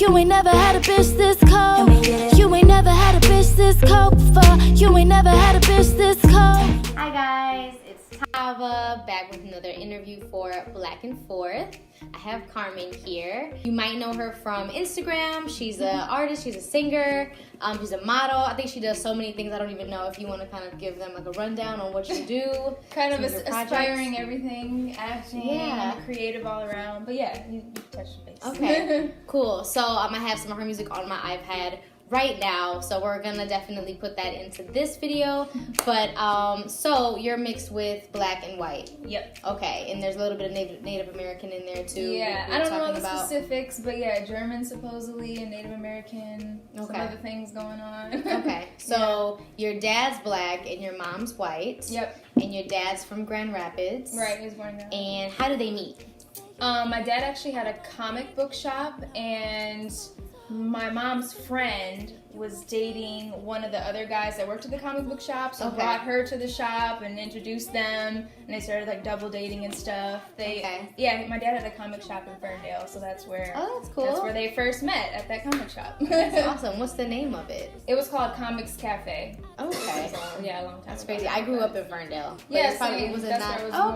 You ain't never had a bitch this cold. You ain't never had a bitch this cold before. You ain't never had a bitch this cold. Hi guys, it's Tava back with another interview for Black and Forth. I have Carmen here. You might know her from Instagram. She's an artist, she's a singer, she's a model. I think she does so many things. I don't even know if you want to kind of give them like a rundown on what you do. Kind of aspiring everything, acting, creative all around. But yeah, you touched the base. Okay, cool. So I'm gonna have some of her music on my iPad right now, so we're gonna definitely put that into this video. But so you're mixed with black and white. Yep. Okay, and there's a little bit of Native American in there too. Yeah, I don't know the specifics, but yeah, German supposedly and Native American. Some other things going on. Okay, so your dad's black and your mom's white. Yep. And your dad's from Grand Rapids. Right, he was born in Grand Rapids. And how did they meet? My dad actually had a comic book shop, and my mom's friend was dating one of the other guys that worked at the comic book shop, so brought her to the shop and introduced them, and they started like double dating and stuff. Yeah, my dad had a comic shop in Ferndale, so that's where that's cool. That's where they first met, at that comic shop. That's awesome. What's the name of it? It was called Comics Cafe. Okay. So, yeah, a long time. That's crazy. I grew up in Ferndale. Yeah, that's where I was born.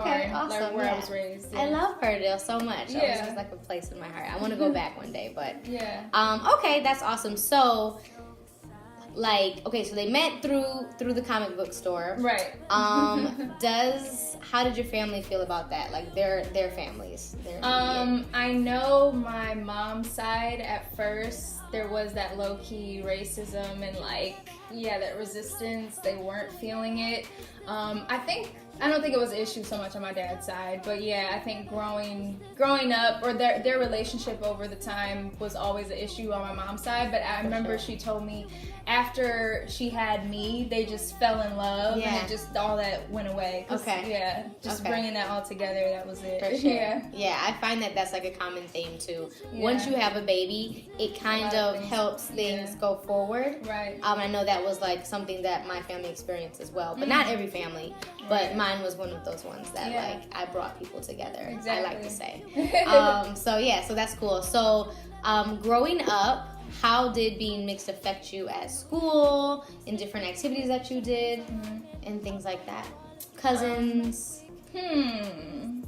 Okay, awesome. Like where I was raised. Yeah. I love Ferndale so much. Yeah. It's like a place in my heart. I want to go back one day, but yeah. Okay, that's awesome. So, so they met through the comic book store. Right. How did your family feel about that? Like their families? I know my mom's side at first there was that low-key racism and that resistance. They weren't feeling it. I don't think it was an issue so much on my dad's side, but yeah, I think growing up, or their relationship over the time was always an issue on my mom's side. But I remember she told me after she had me, they just fell in love, and it just all that went away. Bringing that all together, that was it. For sure. Yeah, I find that that's like a common theme too. Yeah. Once you have a baby, it kind of helps things go forward. Right. I know that was like something that my family experienced as well, but not every family. But mine was one of those ones that I brought people together. Exactly. I like to say. So that's cool. So growing up, how did being mixed affect you at school, in different activities that you did, and things like that? Cousins? I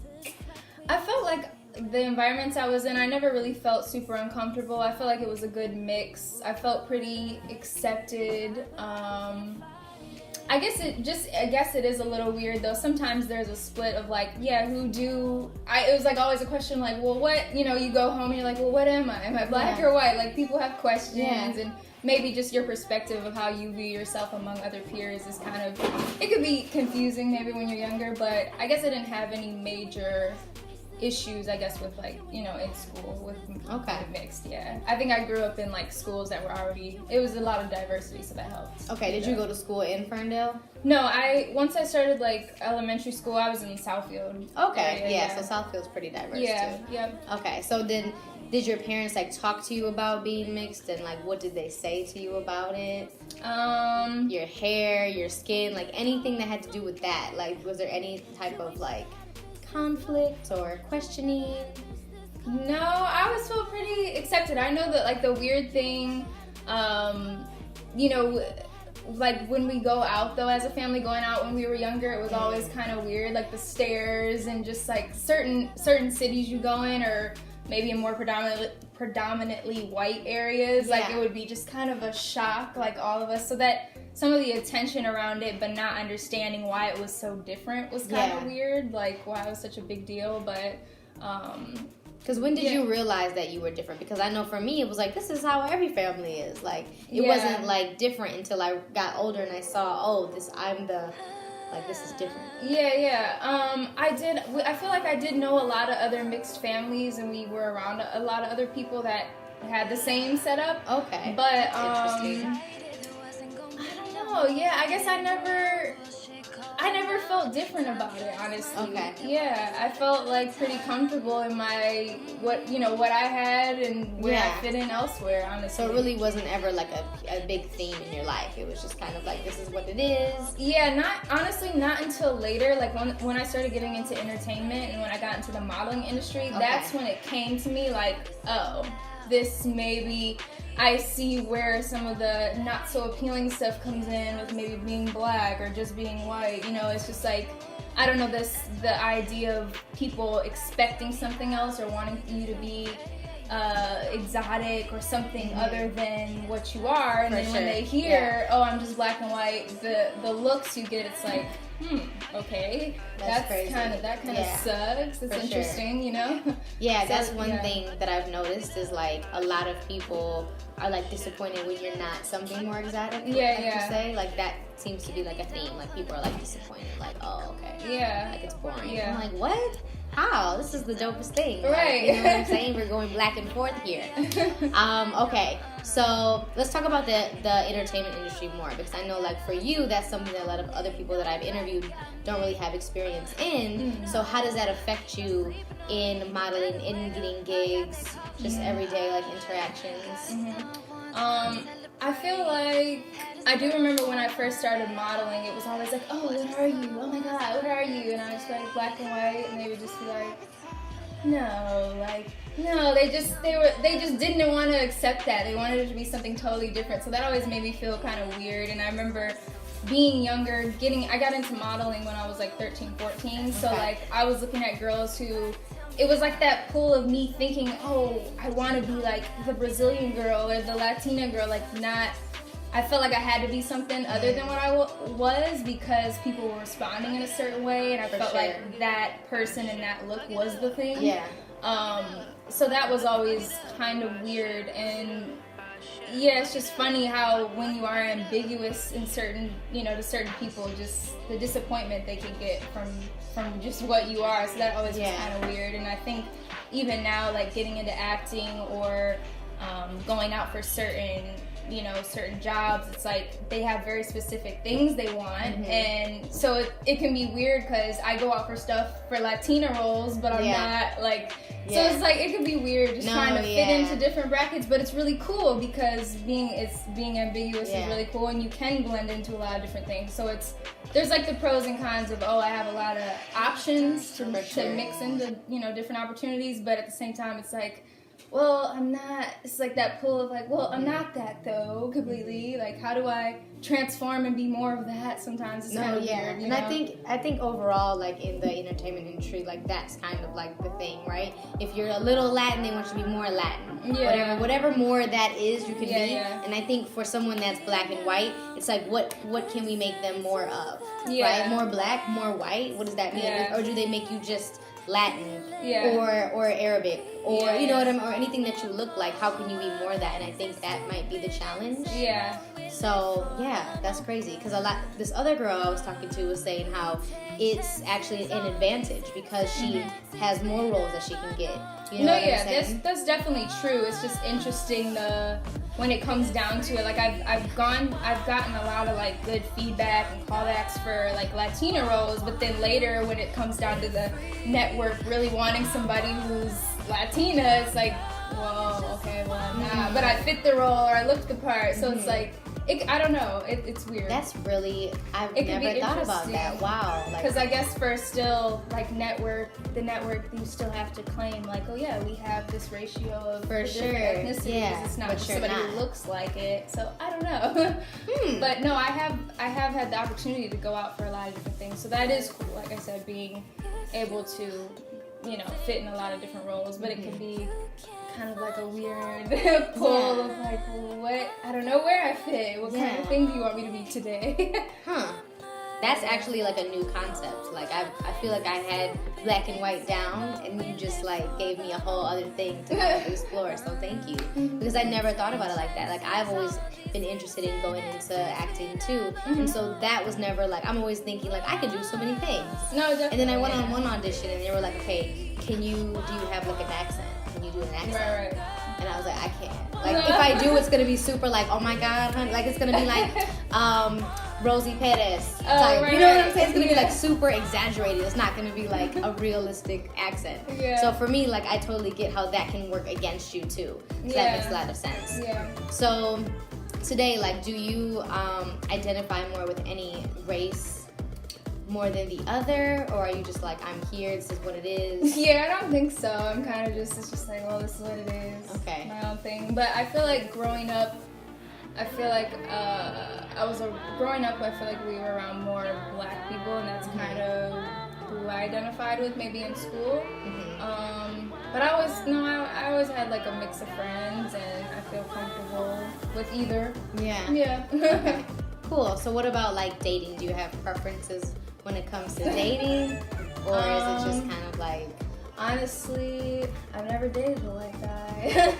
felt like the environments I was in, I never really felt super uncomfortable. I felt like it was a good mix. I felt pretty accepted. I guess it is a little weird though. Sometimes there's a split of it was like always a question like, well, what, you go home and you're like, well, what am I? Am I black or white? Like people have questions and maybe just your perspective of how you view yourself among other peers is kind of, it could be confusing maybe when you're younger, but I guess I didn't have any major issues, I guess, with in school with mixed. Yeah, I think I grew up in schools that were already, it was a lot of diversity, so that helped. Okay, did you go to school in Ferndale? No, once I started elementary school, I was in Southfield. Okay, so Southfield's pretty diverse too. Yep. Okay, so did your parents talk to you about being mixed, and what did they say to you about it? Your hair, your skin, anything that had to do with that. Was there any type of conflict or questioning? No, I was still pretty accepted. I know that the weird thing, when we go out though as a family, going out when we were younger, it was always kind of weird, the stares and just certain cities you go in, or maybe in more predominantly white areas, it would be just kind of a shock, all of us, so that some of the attention around it, but not understanding why it was so different was kind of weird, why it was such a big deal. But because when did you realize that you were different? Because I know for me it was this is how every family is. It wasn't different until I got older and I saw, this is different. I feel like I did know a lot of other mixed families, and we were around a lot of other people that had the same setup. Okay. But interesting. I guess I never felt different about it, honestly. Okay. Yeah, I felt pretty comfortable in my what I had and where I fit in elsewhere, honestly. So it really wasn't ever a big theme in your life. It was just kind of this is what it is. Yeah, not until later. When I started getting into entertainment and when I got into the modeling industry, that's when it came to me this maybe I see where some of the not so appealing stuff comes in with maybe being black or just being white. You know, it's just like, I don't know, the idea of people expecting something else or wanting you to be exotic or something other than what you are, and then when they hear, oh, I'm just black and white, the looks you get, it's like, okay, that's kind of sucks. It's interesting, you know. Yeah, so, that's one thing that I've noticed is like a lot of people are like disappointed when you're not something more exotic. You say, like that seems to be like a theme. Like people are like disappointed, like, oh, okay, like it's boring. I'm like, what? How? This is the dopest thing. Right. Like, you know what I'm saying? We're going back and forth here. Okay, so let's talk about the entertainment industry more, because I know like for you, that's something that a lot of other people that I've interviewed don't really have experience in. So how does that affect you in modeling, in getting gigs, just everyday like interactions? I feel like, I do remember when I first started modeling, it was always like, oh, what are you? Oh my God, what are you? And I was like black and white, and they would just be like, no, they just didn't want to accept that. They wanted it to be something totally different. So that always made me feel kind of weird. And I remember being younger, I got into modeling when I was like 13, 14. So like I was looking at girls who, it was like that pull of me thinking, oh, I want to be like the Brazilian girl or the Latina girl, like not, I felt like I had to be something other than what I was, because people were responding in a certain way, and I felt like that person and that look was the thing. So that was always kind of weird, and it's just funny how when you are ambiguous in certain, to certain people, just the disappointment they can get from just what you are. So that always was kind of weird. And I think even now, like getting into acting or going out for certain jobs, it's like they have very specific things they want, and so it can be weird because I go out for stuff for Latina roles, but I'm not like, so it's like it can be weird just trying to fit into different brackets, but it's really cool because being ambiguous is really cool, and you can blend into a lot of different things. So there's like the pros and cons of, I have a lot of options to mix into different opportunities, but at the same time it's like, well, I'm not, it's like that pull of like, well, I'm not that though, completely. Like, how do I transform and be more of that? Sometimes it's kind of weird, and I think overall, like in the entertainment industry, like that's kind of like the thing, right? If you're a little Latin, they want you to be more Latin. Whatever more that is, you can be. And I think for someone that's black and white, it's like, what can we make them more of? Right? More black, more white? What does that mean? Or do they make you just Latin or Arabic or you know what I mean, or anything that you look like? How can you be more of that? And I think that might be the challenge. So that's crazy, because this other girl I was talking to was saying how it's actually an advantage because she has more roles that she can get. You know what I'm saying? That's definitely true. It's just interesting when it comes down to it. Like I've gotten a lot of like good feedback and callbacks for like Latina roles, but then later when it comes down to the network really wanting somebody who's Latina, it's like, well, okay, well I'm not, but I fit the role or I look the part. So it's like, I don't know. It's weird. That's really, I've never thought about that. Wow. Because I guess for still like the network, you still have to claim like, oh yeah, we have this ratio of different ethnicities. It's not just somebody who looks like it. So I don't know. But no, I have had the opportunity to go out for a lot of different things. So that is cool. Like I said, being able to, fit in a lot of different roles, but it can be kind of like a weird pull of like, what? I don't know where I fit. What kind of thing do you want me to be today? That's actually like a new concept. Like I feel like I had black and white down, and you just like gave me a whole other thing to kind of explore. So thank you, because I never thought about it like that. Like I've always been interested in going into acting too, and so that was never like, I'm always thinking like I can do so many things. No, definitely. And then I went on one audition, and they were like, okay, do you have like an accent? Can you do an accent? Right. And I was like, I can't. Like, if I do, it's gonna be super like, oh my God, honey. Like, it's gonna be like, Rosie Perez type. You know what I'm saying? It's gonna be like super exaggerated. It's not gonna be like a realistic accent. So for me, like, I totally get how that can work against you too. So that makes a lot of sense. So today, like, do you identify more with any race more than the other, or are you just like, I'm here, this is what it is? Yeah, I don't think so. I'm kind of just, it's just like, well, this is what it is. Okay. My own thing. But I feel like growing up, I feel like growing up, I feel like we were around more black people, and that's kind of who I identified with, maybe in school. But I always had like a mix of friends, and I feel comfortable with either. Yeah. Yeah. Okay. Cool. So what about like dating? Do you have preferences when it comes to dating, or is it just kind of like? Honestly, I've never dated a white guy.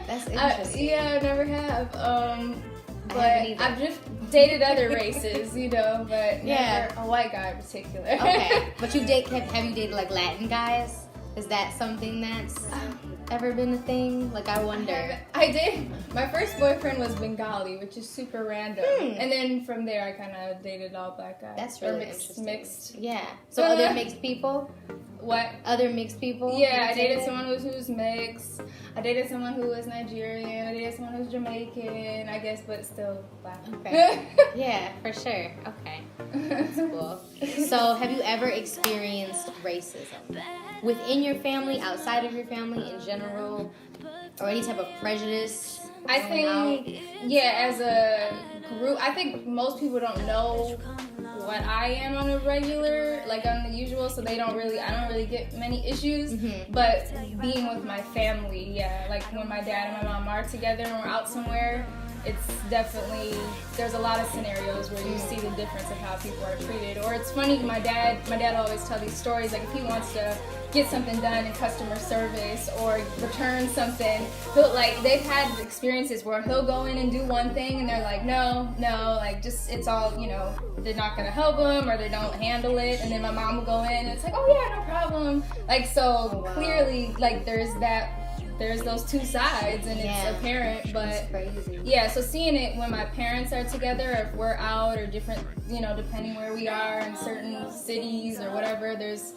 That's interesting. I never have. But haven't either. I've just dated other races, you know, but Yeah. never a white guy in particular. Okay. But have you dated like Latin guys? Is that something that's ever been a thing? Like, I wonder. I did. My first boyfriend was Bengali, which is super random. And then from there, I kind of dated all black guys. That's Or really mixed. interesting. Yeah. So other mixed people? What? Other mixed people? Yeah, I dated someone who was mixed. I dated someone who was Nigerian. I dated someone who was Jamaican, I guess, but still black. Okay. Yeah, for sure. Okay. That's cool. So, have you ever experienced racism within your family, outside of your family, in general, or any type of prejudice? I think, yeah, as a group, I think most people don't know what I am on a regular, like on the usual, so I don't really get many issues. But being with my family, yeah, like when my dad and my mom are together and we're out somewhere, it's definitely, there's a lot of scenarios where you see the difference of how people are treated. Or it's funny, my dad always tell these stories, like if he wants to get something done in customer service or return something, they've had experiences where he'll go in and do one thing and they're like, no, like just, it's all, you know, they're not gonna help him or they don't handle it, and then my mom will go in and it's like, oh yeah, no problem. Like, so clearly, like there's those two sides, and it's apparent, but That's crazy. yeah, so seeing it when my parents are together, or if we're out, or different, you know, depending where we are in certain cities or whatever, there's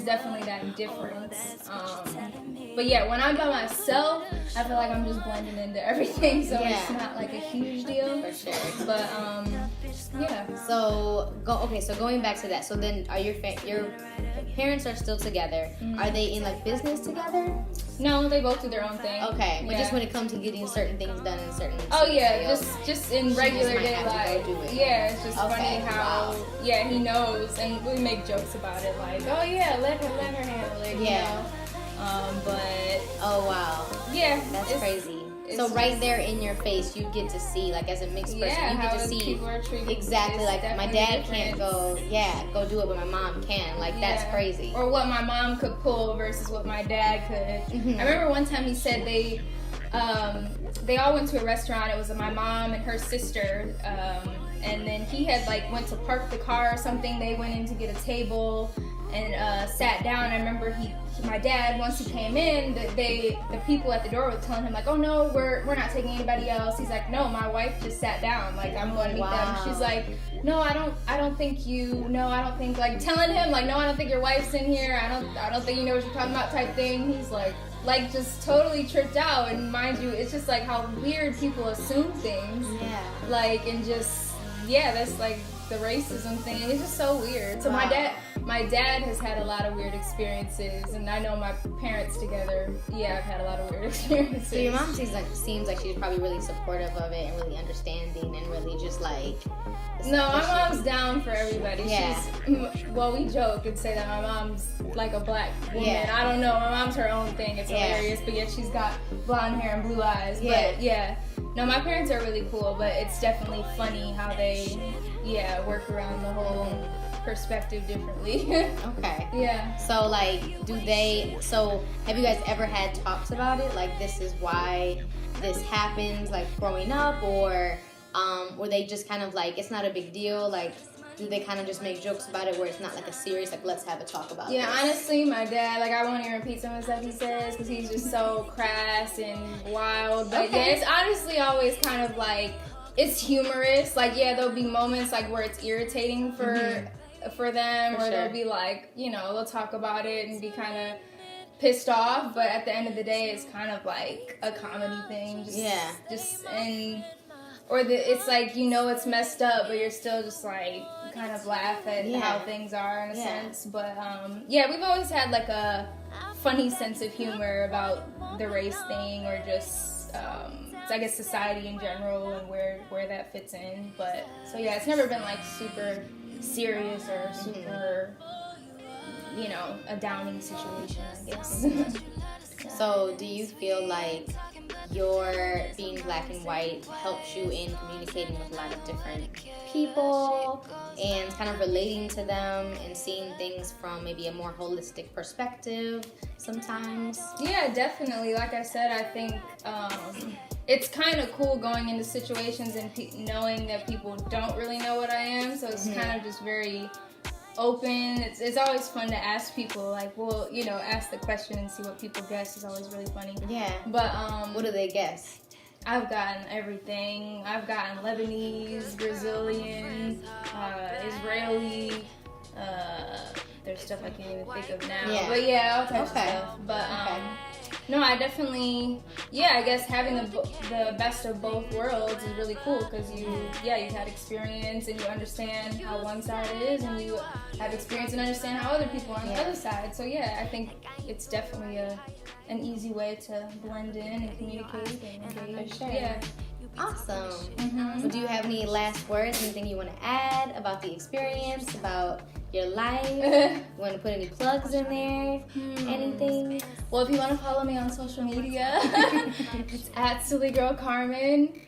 definitely that difference. But yeah, when I'm by myself, I feel like I'm just blending into everything, so it's not like a huge deal. For sure. But yeah. So going back to that. So then, are your parents are still together? Are they in like business together? No, they both do their own thing. Okay, but just when it comes to getting certain things done in certain. Oh yeah, scenarios, just in regular might day have to go life. do it. Yeah, it's just Okay, funny how he knows, and we make jokes about it, like, oh yeah, let her handle it. Yeah. You know? But oh wow, yeah, that's crazy. it's So right just- there in your face, you get to see, like as a mixed person, Yeah, you get how to see people are treated. exactly It's like my definitely dad different. can't go do it, but my mom can. Like that's Yeah. crazy. Or what my mom could pull versus what my dad could. I remember one time he said they all went to a restaurant. It was my mom and her sister, and then he had like went to park the car or something. They went in to get a table and sat down. I remember my dad, once he came in, the people at the door were telling him like, oh no, we're not taking anybody else. He's like, no, my wife just sat down, like I'm going to meet them. She's like, no, I don't think like telling him like, no, I don't think your wife's in here. I don't think you know what you're talking about type thing. He's like just totally tripped out. And mind you, it's just like how weird people assume things. Yeah. Like, and just that's like the racism thing, and it's just so weird. So my dad has had a lot of weird experiences, and I know my parents together, I've had a lot of weird experiences. So your mom seems like she's probably really supportive of it and really understanding and really just like. No, my mom's down for everybody. Yeah. We joke and say that my mom's like a black woman. Yeah. I don't know. My mom's her own thing. It's hilarious, but yet she's got blonde hair and blue eyes. But no, my parents are really cool, but it's definitely funny how they work around the whole perspective differently. Okay. Yeah. So like, so have you guys ever had talks about it? Like this is why this happens, like growing up, or were they just kind of like, it's not a big deal? Like, do they kind of just make jokes about it where it's not like a serious, like, let's have a talk about it? Honestly, my dad, like, I won't even repeat some of the stuff he says because he's just so crass and wild. But it's honestly always kind of like, it's humorous. Like, there'll be moments like where it's irritating for them, or they'll be like, they'll talk about it and be kind of pissed off. But at the end of the day, it's kind of like a comedy thing. or it's like, you know, it's messed up, but you're still just like kind of laugh at how things are in a sense. But yeah, we've always had like a funny sense of humor about the race thing, or just I guess society in general and where that fits in. But so yeah, it's never been like super serious or super, you know, a downing situation, I guess. So do you feel like your being black and white helps you in communicating with a lot of different people and kind of relating to them and seeing things from maybe a more holistic perspective sometimes? Yeah, definitely. Like I said, I think it's kind of cool going into situations and knowing that people don't really know what I am, so it's kind of just very open. It's always fun to ask people, like, well, you know, ask the question and see what people guess is always really funny. Yeah. But what do they guess? I've gotten everything. I've gotten Lebanese, Brazilian, Israeli. There's stuff I can't even think of now. Yeah. But yeah, all types of stuff. But no, I definitely, I guess having the best of both worlds is really cool, because you've had experience and you understand how one side is, and you have experience and understand how other people are on the other side. So yeah, I think it's definitely an easy way to blend in and communicate and engage. For sure. Yeah. Awesome. So do you have any last words, anything you want to add about the experience, about your life? You want to put any plugs in there? Anything? Well, if you want to follow me on social media, it's at Silly Girl Carmen.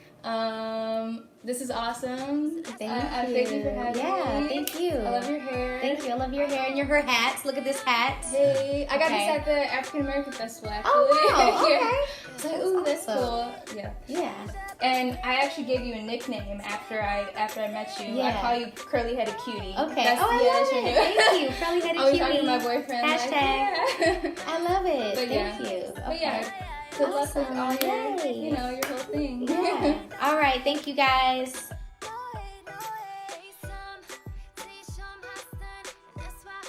This is awesome. Thank you. Thank you for having me. Yeah, thank you. I love your hair. Thank you. I love your hair and her hats. Look at this hat. Hey, I got this at the African American Festival, actually. Oh, wow. Okay. It's like, ooh, that's cool. Yeah. Yeah. And I actually gave you a nickname after I met you. Yeah. I call you Curly Headed Cutie. Okay. That's I love it. Thank you. Curly Headed Always Cutie. talking to my boyfriend. Hashtag. Like, I love it. But Thank you. But Okay. yeah, good luck with all your, Yay. your whole thing. Yeah. All right. Thank you, guys.